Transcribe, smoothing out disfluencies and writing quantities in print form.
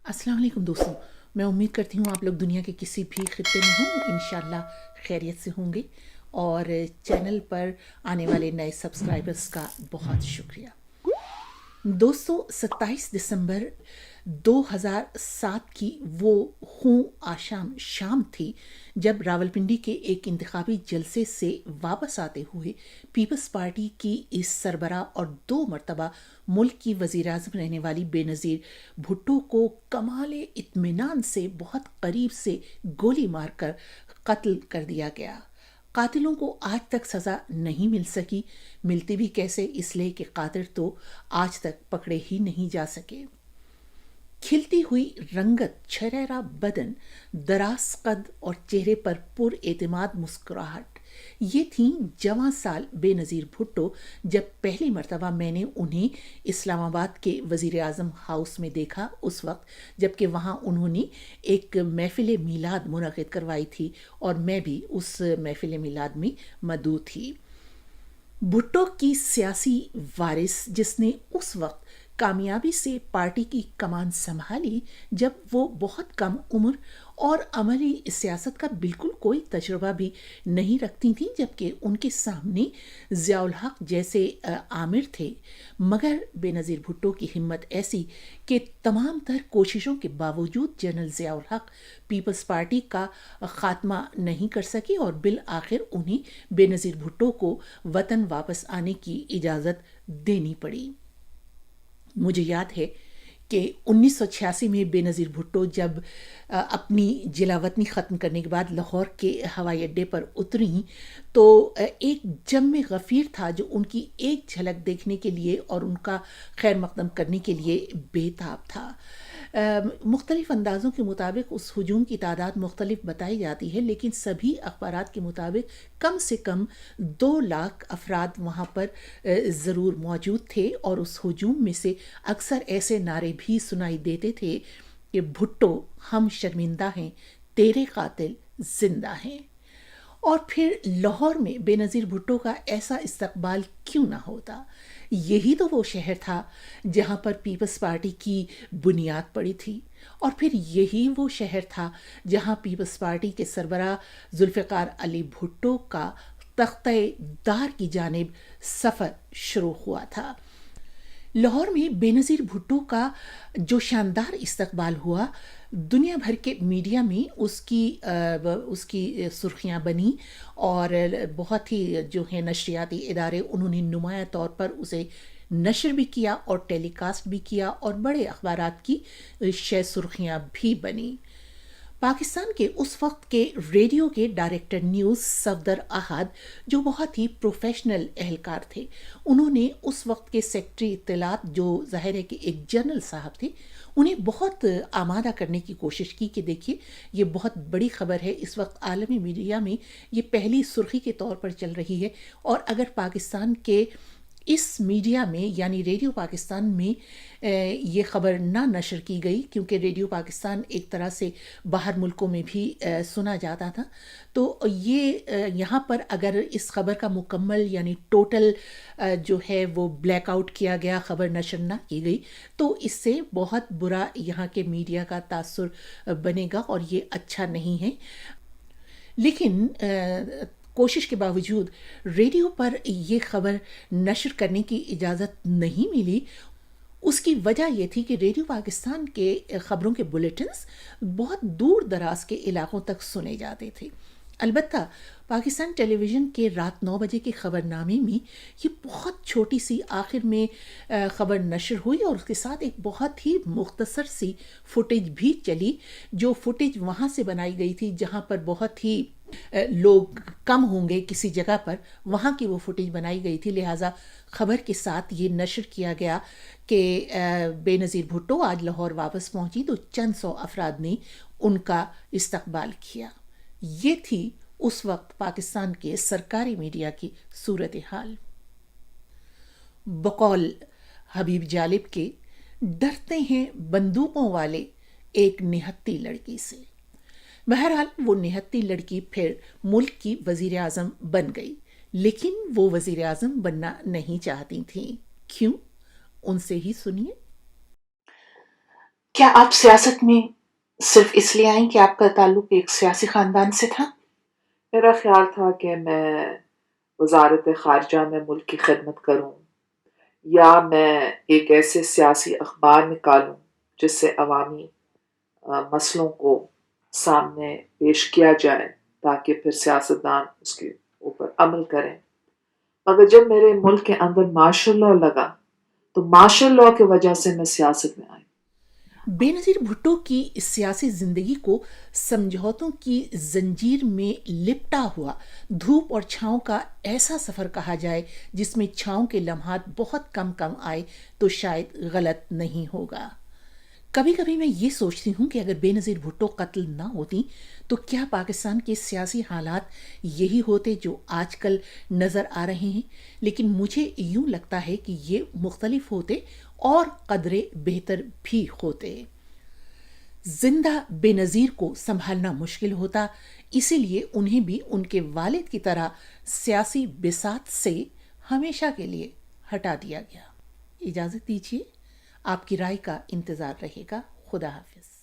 अस्सलाम वालेकुम दोस्तों। मैं उम्मीद करती हूँ आप लोग दुनिया के किसी भी खित्ते में हों, इंशाल्लाह खैरियत से होंगे। और चैनल पर आने वाले नए सब्सक्राइबर्स का बहुत शुक्रिया। दोस्तों, 27 दिसंबर 2007 की वो खूं आशाम शाम थी जब रावलपिंडी के एक इंतखाबी जलसे से वापस आते हुए पीपल्स पार्टी की इस सरबरा और 2 मरतबा मुल्क की वज़ीर आज़म रहने वाली बेनज़ीर भुट्टो को कमाल इत्मीनान से बहुत करीब से गोली मारकर कत्ल कर दिया गया। कातिलों को आज तक सज़ा नहीं मिल सकी। मिलती भी कैसे, इसलिए कि कातिल तो आज तक पकड़े ही नहीं जा सके। खिलती हुई रंगत, छरेरा बदन, दराज कद और चेहरे पर पुरएतमाद मुस्कुराहट, ये थी जवां साल बेनज़ीर भुट्टो जब पहली मर्तबा मैंने उन्हें इस्लामाबाद के वज़ीर आज़म हाउस में देखा, उस वक्त जबकि वहाँ उन्होंने एक महफ़िल मीलाद मुनक़िद करवाई थी और मैं भी उस महफ़िल मीलाद में मदऊ थी। भुट्टो की सियासी वारिस जिसने उस वक्त कामयाबी से पार्टी की कमान संभाली जब वो बहुत कम उम्र और अमली सियासत का बिल्कुल कोई तजुर्बा भी नहीं रखती थी, जबकि उनके सामने ज़ियाउल हक जैसे आमिर थे। मगर बेनज़ीर भुट्टो की हिम्मत ऐसी कि तमाम तर कोशिशों के बावजूद जनरल ज़ियाउल हक पीपल्स पार्टी का ख़ात्मा नहीं कर सके और बिल आखिर उन्हें बेनज़ीर भुट्टो को वतन वापस आने की इजाज़त देनी पड़ी। मुझे याद है कि 1986 में बेनज़ीर भुट्टो जब अपनी जिलावतनी ख़त्म करने के बाद लाहौर के हवाई अड्डे पर उतरी तो एक जम गफ़ीर था जो उनकी एक झलक देखने के लिए और उनका खैर मक़दम करने के लिए बेताब था। मुख्तलिफ़ अंदाज़ों के मुताबिक उस हुजूम की तादाद मुख्तलिफ बताई जाती है, लेकिन सभी अखबारात के मुताबिक कम से कम 2 लाख अफराद वहाँ पर ज़रूर मौजूद थे और उस हुजूम में से अक्सर ऐसे नारे भी सुनाई देते थे कि भुट्टो हम शर्मिंदा हैं, तेरे कातिल जिंदा हैं। और फिर लाहौर में बेनज़ीर भुट्टो का ऐसा इस्तकबाल क्यों ना होता। यही तो वो शहर था जहाँ पर पीपल्स पार्टी की बुनियाद पड़ी थी, और फिर यही वो शहर था जहाँ पीपल्स पार्टी के सरबराह जुल्फ़िकार अली भुट्टो का तख्ते दार की जानिब सफ़र शुरू हुआ था। लाहौर में बेनज़ीर भुट्टो का जो शानदार इस्तकबाल हुआ, दुनिया भर के मीडिया में उसकी सुर्खियां बनी और बहुत ही जो है नशरियाती इदारे उन्होंने नुमाया तौर पर उसे नशर भी किया और टेलीकास्ट भी किया और बड़े अखबारात की शय सुर्खियां भी बनी। पाकिस्तान के उस वक्त के रेडियो के डायरेक्टर न्यूज़ सफदर अहद, जो बहुत ही प्रोफेशनल एहलकार थे, उन्होंने उस वक्त के सेक्रेटरी इत्तलात जो ज़ाहिर है कि एक जनरल साहब थे, उन्हें बहुत आमादा करने की कोशिश की कि देखिए ये बहुत बड़ी खबर है, इस वक्त आलमी मीडिया में ये पहली सुर्खी के तौर पर चल रही है और अगर पाकिस्तान के इस मीडिया में यानी रेडियो पाकिस्तान में ये ख़बर ना नशर की गई, क्योंकि रेडियो पाकिस्तान एक तरह से बाहर मुल्कों में भी सुना जाता था, तो ये यहाँ पर अगर इस ख़बर का मुकम्मल यानी टोटल जो है वो ब्लैकआउट किया गया, ख़बर नशर ना की गई, तो इससे बहुत बुरा यहाँ के मीडिया का तासुर बनेगा और ये अच्छा नहीं है। लेकिन कोशिश के बावजूद रेडियो पर ये खबर नशर करने की इजाज़त नहीं मिली। उसकी वजह ये थी कि रेडियो पाकिस्तान के ख़बरों के बुलेटिन्स बहुत दूर दराज के इलाकों तक सुने जाते थे। अलबत्ता पाकिस्तान टेलीविज़न के रात 9 बजे के ख़बरनामे में ये बहुत छोटी सी आखिर में ख़बर नशर हुई और उसके साथ एक बहुत ही मुख्तसर सी फुटेज भी चली, जो फुटेज वहाँ से बनाई गई थी जहाँ पर बहुत ही लोग कम होंगे किसी जगह पर, वहाँ की वो फुटेज बनाई गई थी। लिहाजा ख़बर के साथ ये नशर किया गया कि बेनज़ीर भुट्टो आज लाहौर वापस पहुँची तो चंद सौ अफराद ने उनका इस्तकबाल किया। ये थी उस वक्त पाकिस्तान के सरकारी मीडिया की सूरत हाल। बकौल हबीब जालिब के, डरते हैं बंदूकों वाले एक निहत्ती लड़की से। बहरहाल वो निहत्ती लड़की फिर मुल्क की वज़ीर आज़म बन गई, लेकिन वो वज़ीर आज़म बनना नहीं चाहती थी। क्यों? उनसे ही सुनिए। کیا آپ سیاست میں صرف اس لیے آئیں کہ آپ کا تعلق ایک سیاسی خاندان سے تھا؟ میرا خیال تھا کہ میں وزارت خارجہ میں ملک کی خدمت کروں، یا میں ایک ایسے سیاسی اخبار نکالوں جس سے عوامی مسئلوں کو سامنے پیش کیا جائے تاکہ پھر سیاستدان اس کے اوپر عمل کریں۔ مگر جب میرے ملک کے اندر مارشل لاء لگا تو مارشل لاء کی وجہ سے میں سیاست میں آئی۔ بے نظیر بھٹو کی سیاسی زندگی کو سمجھوتوں کی زنجیر میں لپٹا ہوا دھوپ اور چھاؤں کا ایسا سفر کہا جائے جس میں چھاؤں کے لمحات بہت کم آئے تو شاید غلط نہیں ہوگا۔ کبھی کبھی میں یہ سوچتی ہوں کہ اگر بے نظیر بھٹو قتل نہ ہوتی تو کیا پاکستان کے سیاسی حالات یہی ہوتے جو آج کل نظر آ رہے ہیں، لیکن مجھے یوں لگتا ہے کہ یہ مختلف ہوتے اور قدرے بہتر بھی ہوتے۔ زندہ بے نظیر کو سنبھالنا مشکل ہوتا، اسی لیے انہیں بھی ان کے والد کی طرح سیاسی بساط سے ہمیشہ کے لیے ہٹا دیا گیا۔ اجازت دیجیے، آپ کی رائے کا انتظار رہے گا۔ خدا حافظ۔